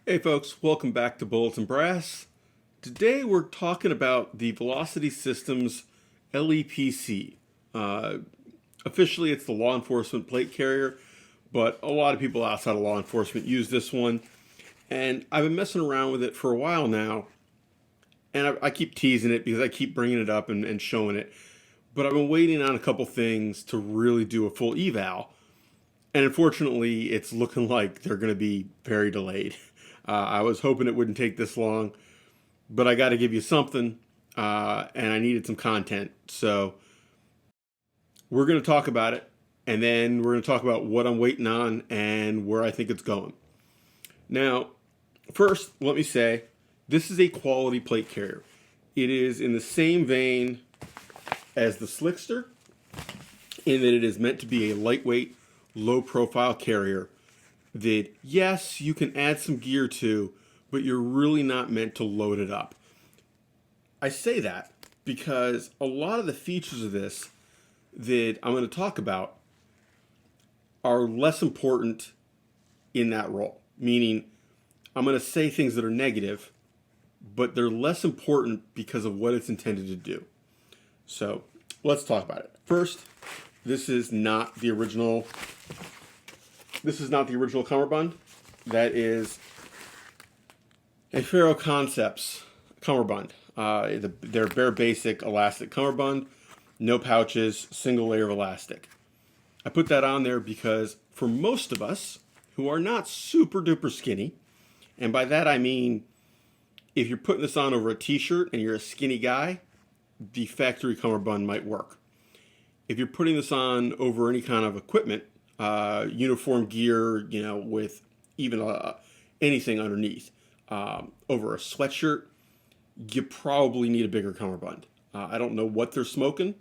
Hey folks, welcome back to Bullets and Brass. Today we're talking about the Velocity Systems LEPC. Uh, Officially it's the law enforcement plate carrier, but a lot of people outside of law enforcement use this one. And I've been messing around with it for a while now, and I keep teasing it because I keep bringing it up and showing it. But I've been waiting on a couple things to really do a full eval. And unfortunately, it's looking like they're going to be very delayed. I was hoping it wouldn't take this long, but I got to give you something, and I needed some content. So we're going to talk about it, and then we're going to talk about what I'm waiting on and where I think it's going. Now, first, let me say this is a quality plate carrier. It is in the same vein as the Slickster, in that it is meant to be a lightweight, low-profile carrier that, yes, you can add some gear to, but you're really not meant to load it up. I say that because a lot of the features of this that I'm going to talk about are less important in that role. Meaning, I'm going to say things that are negative, but they're less important because of what it's intended to do. So, let's talk about it. First, this is not the original Cummerbund. That is a Faro Concepts Cummerbund. They're bare basic elastic Cummerbund, no pouches, single layer of elastic. I put that on there because for most of us who are not super duper skinny, and by that I mean if you're putting this on over a t-shirt and you're a skinny guy, the factory Cummerbund might work. If you're putting this on over any kind of equipment, uniform gear, with even anything underneath, over a sweatshirt, you probably need a bigger cummerbund. I don't know what they're smoking.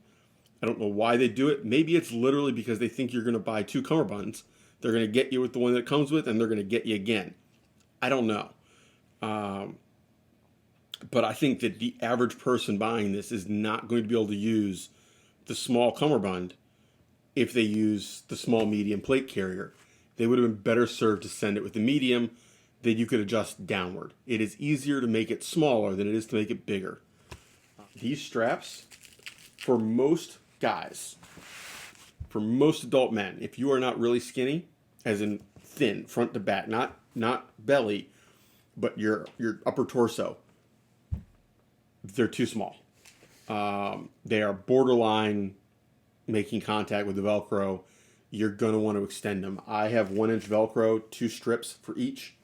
I don't know why they do it. Maybe it's literally because they think you're going to buy two cummerbunds. They're going to get you with the one that it comes with, and they're going to get you again. I don't know. But I think that the average person buying this is not going to be able to use the small cummerbund if they use the small medium plate carrier. They would have been better served to send it with the medium that you could adjust downward. It is easier to make it smaller than it is to make it bigger. These straps, for most guys, for most adult men, if you are not really skinny, as in thin, front to back, not belly, but your upper torso, they're too small. They are borderline making contact with the Velcro. You're going to want to extend them. I have 1-inch Velcro, 2 strips for each,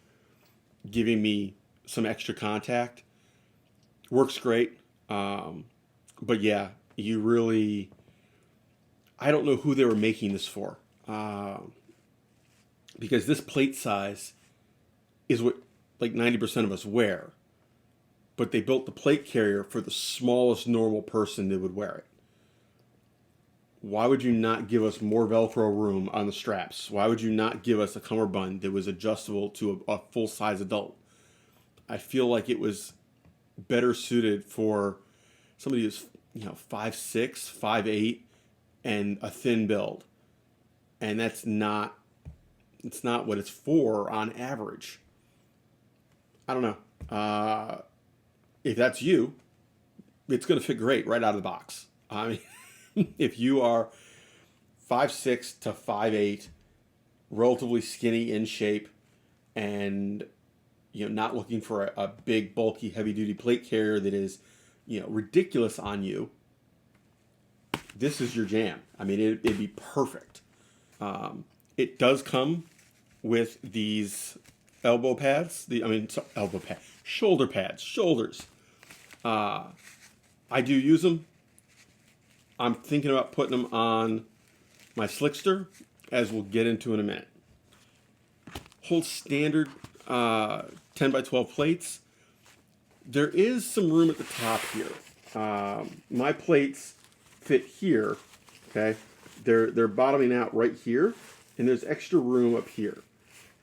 giving me some extra contact. Works great. But yeah, you really, I don't know who they were making this for. Because this plate size is what like 90% of us wear. But they built the plate carrier for the smallest normal person that would wear it. Why would you not give us more Velcro room on the straps? Why would you not give us a cummerbund that was adjustable to a full-size adult? I feel like it was better suited for somebody who's 5'6", 5'8", and a thin build. And it's not what it's for on average. I don't know. If that's you, it's going to fit great right out of the box. I mean, if you are 5'6" to 5'8", relatively skinny in shape, and not looking for a big, bulky, heavy-duty plate carrier that is ridiculous on you, this is your jam. I mean, it'd be perfect. It does come with these elbow pads. Shoulder pads, shoulders. I do use them. I'm thinking about putting them on my Slickster, as we'll get into in a minute. Hold standard 10 by 12 plates. There is some room at the top here. My plates fit here. Okay, they're bottoming out right here, and there's extra room up here.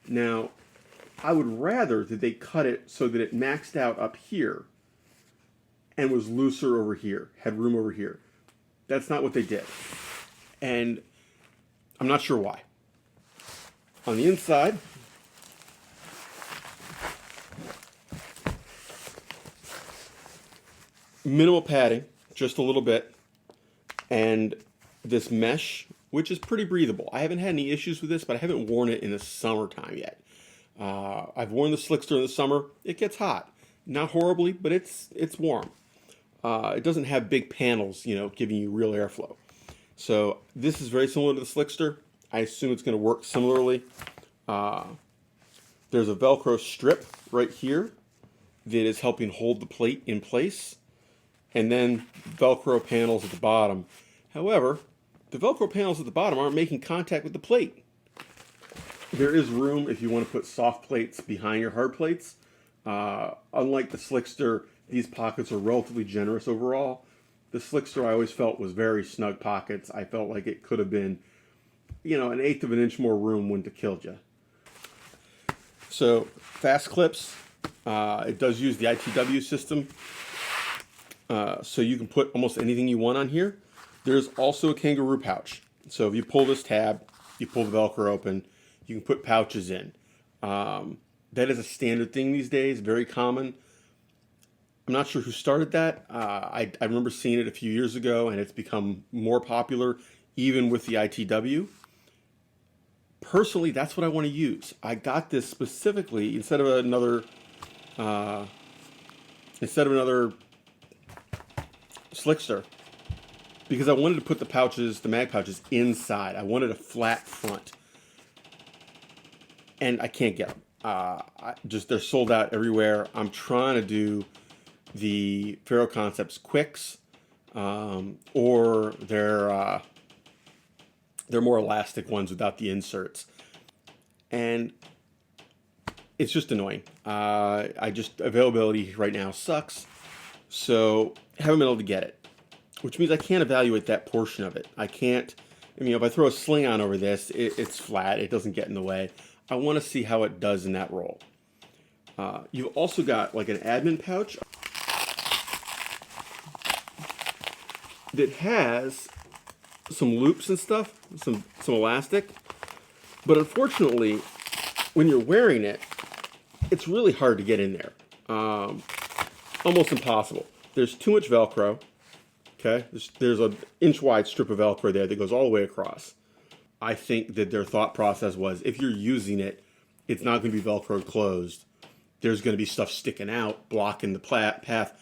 Now, I would rather that they cut it so that it maxed out up here and was looser over here, had room over here. That's not what they did. And I'm not sure why. On the inside, Minimal padding, just a little bit, and this mesh, which is pretty breathable. I haven't had any issues with this, but I haven't worn it in the summertime yet. I've worn the Slickster in the summer. It gets hot. Not horribly, but it's warm. It doesn't have big panels, giving you real airflow. So this is very similar to the Slickster. I assume it's going to work similarly. There's a Velcro strip right here that is helping hold the plate in place, and then Velcro panels at the bottom. However, the Velcro panels at the bottom aren't making contact with the plate. There is room if you want to put soft plates behind your hard plates. Unlike the Slickster, these pockets are relatively generous overall. The Slickster I always felt was very snug pockets. I felt like it could have been, an eighth of an inch more room wouldn't have killed you. So, fast clips. It does use the ITW system. So you can put almost anything you want on here. There's also a Kangaroo Pouch. So if you pull this tab, you pull the Velcro open, you can put pouches in. That is a standard thing these days, very common. I'm not sure who started that. I remember seeing it a few years ago, and it's become more popular, even with the ITW. Personally, that's what I want to use. I got this specifically instead of another Slickster, because I wanted to put the mag pouches inside. I wanted a flat front, and I can't get them. They're sold out everywhere. I'm trying to do the Faro Concepts Quicks, or they're more elastic ones without the inserts, and it's just annoying. Availability right now sucks, so haven't been able to get it, which means I can't evaluate that portion of it. I can't. If I throw a sling on over this, it's flat. It doesn't get in the way. I want to see how it does in that role. You've also got like an admin pouch that has some loops and stuff, some elastic, but unfortunately, when you're wearing it, it's really hard to get in there. Almost impossible. There's too much Velcro. Okay, there's an inch wide strip of Velcro there that goes all the way across. I think that their thought process was, if you're using it, it's not going to be Velcroed closed. There's going to be stuff sticking out, blocking the path.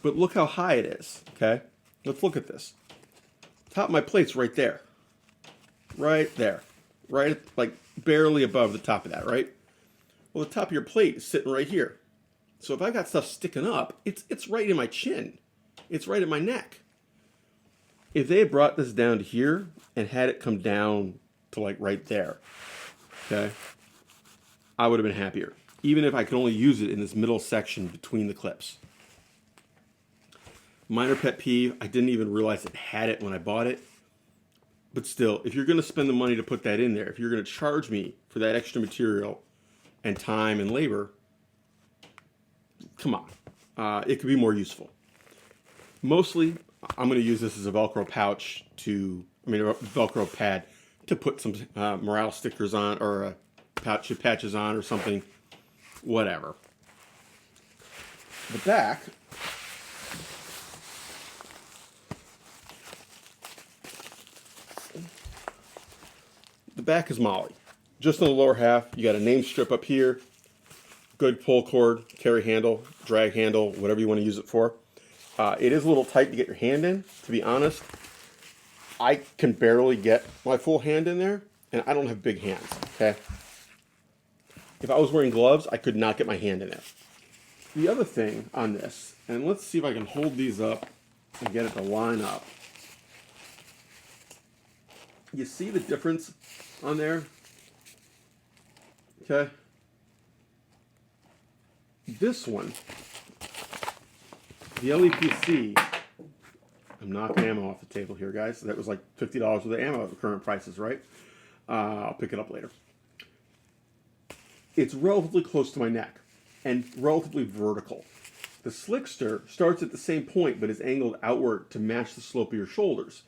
But look how high it is. Okay, let's look at this. Top of my plate's right there. Right there. Right, like barely above the top of that, right? Well, the top of your plate is sitting right here. So if I got stuff sticking up, it's right in my chin. It's right in my neck. If they had brought this down to here and had it come down to like right there, okay, I would have been happier. Even if I could only use it in this middle section between the clips. Minor pet peeve, I didn't even realize it had it when I bought it. But still, if you're going to spend the money to put that in there, if you're going to charge me for that extra material and time and labor, come on. It could be more useful. Mostly, I'm going to use this as a Velcro pouch a Velcro pad to put some morale stickers on, or patches on or something, whatever. The back, is Molly. Just on the lower half, you got a name strip up here, good pull cord, carry handle, drag handle, whatever you want to use it for. It is a little tight to get your hand in, to be honest. I can barely get my full hand in there, and I don't have big hands, okay? If I was wearing gloves, I could not get my hand in there. The other thing on this, and let's see if I can hold these up and get it to line up. You see the difference on there? Okay. This one, the LEPC, I'm knocking ammo off the table here, guys. That was like $50 worth of ammo at the current prices, right? I'll pick it up later. It's relatively close to my neck and relatively vertical. The Slickster starts at the same point but is angled outward to match the slope of your shoulders.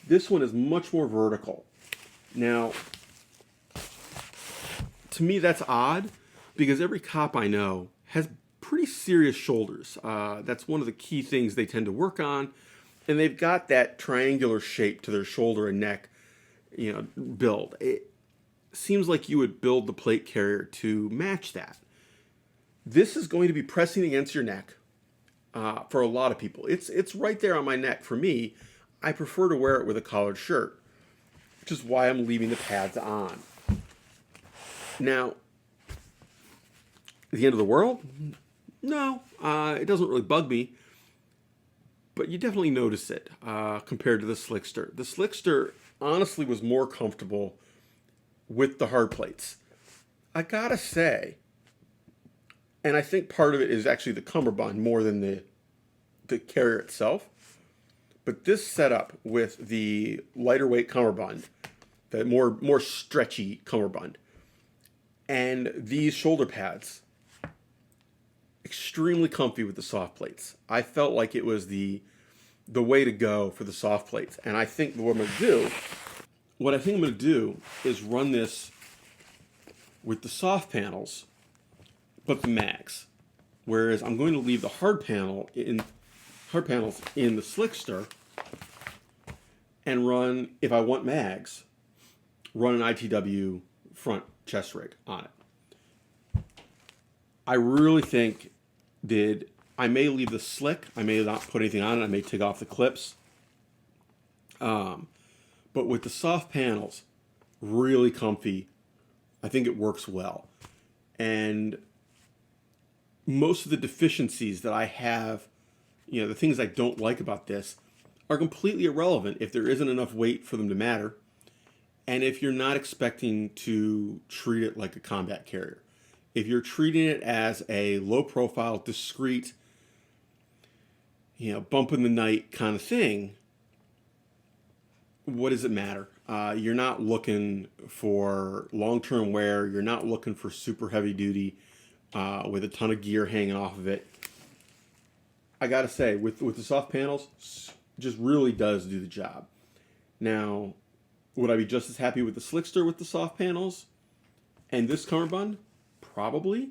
This one is much more vertical. Now, to me that's odd, because every cop I know has pretty serious shoulders. That's one of the key things they tend to work on. And they've got that triangular shape to their shoulder and neck, build. It seems like you would build the plate carrier to match that. This is going to be pressing against your neck for a lot of people. It's right there on my neck. For me, I prefer to wear it with a collared shirt, which is why I'm leaving the pads on. Now, the end of the world? No, it doesn't really bug me, but you definitely notice it compared to the Slickster. The Slickster honestly was more comfortable with the hard plates. I gotta say, and I think part of it is actually the cummerbund more than the carrier itself, but this setup with the lighter weight cummerbund, the more stretchy cummerbund, and these shoulder pads, extremely comfy with the soft plates. I felt like it was the way to go for the soft plates. And I think what I think I'm going to do is run this with the soft panels, but the mags. Whereas I'm going to leave the hard panels in the Slickster and run, if I want mags, run an ITW front chest rig on it. I really think I may leave the slick. I may not put anything on it. I may take off the clips. But with the soft panels, really comfy. I think it works well. And most of the deficiencies that I have, the things I don't like about this, are completely irrelevant if there isn't enough weight for them to matter. And if you're not expecting to treat it like a combat carrier. If you're treating it as a low-profile, discreet, bump in the night kind of thing, what does it matter? You're not looking for long-term wear. You're not looking for super heavy duty with a ton of gear hanging off of it. I gotta say, with the soft panels, just really does do the job. Now, would I be just as happy with the Slickster with the soft panels and this cummerbund? Probably.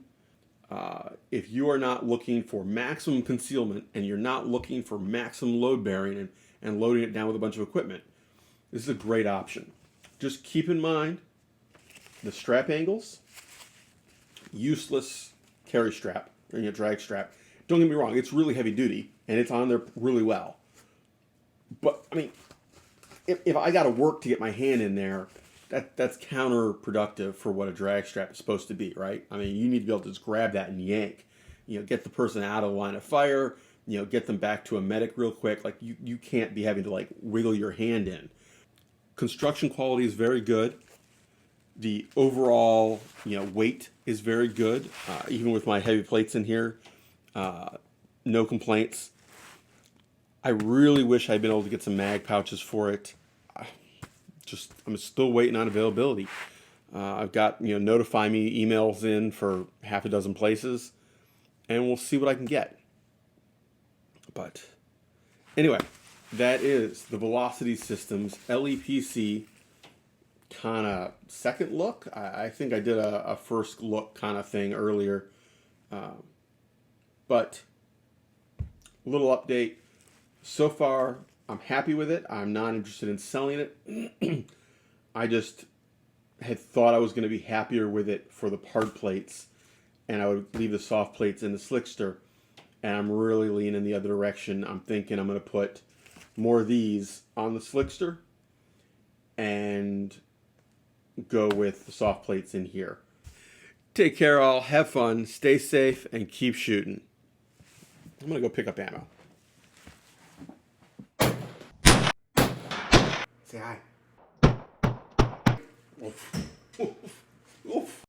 If you are not looking for maximum concealment and you're not looking for maximum load bearing and loading it down with a bunch of equipment, this is a great option. Just keep in mind the strap angles, useless carry strap, or drag strap. Don't get me wrong, it's really heavy duty and it's on there really well. But I mean, if I got to work to get my hand in there, that's counterproductive for what a drag strap is supposed to be, right? I mean, you need to be able to just grab that and yank, get the person out of the line of fire, get them back to a medic real quick. Like you can't be having to wiggle your hand in. Construction quality is very good. The overall, weight is very good. Even with my heavy plates in here, no complaints. I really wish I'd been able to get some mag pouches for it. I'm still waiting on availability. I've got, notify me emails in for half a dozen places, and we'll see what I can get. But anyway, that is the Velocity Systems LEPC kind of second look. I think I did a first look kind of thing earlier. But a little update. So far, I'm happy with it. I'm not interested in selling it. I just had thought I was going to be happier with it for the hard plates, and I would leave the soft plates in the Slickster. And I'm really leaning the other direction. I'm thinking I'm going to put more of these on the Slickster and go with the soft plates in here. Take care, all. Have fun. Stay safe and keep shooting. I'm going to go pick up ammo. Say hi. Oof. Oof. Oof.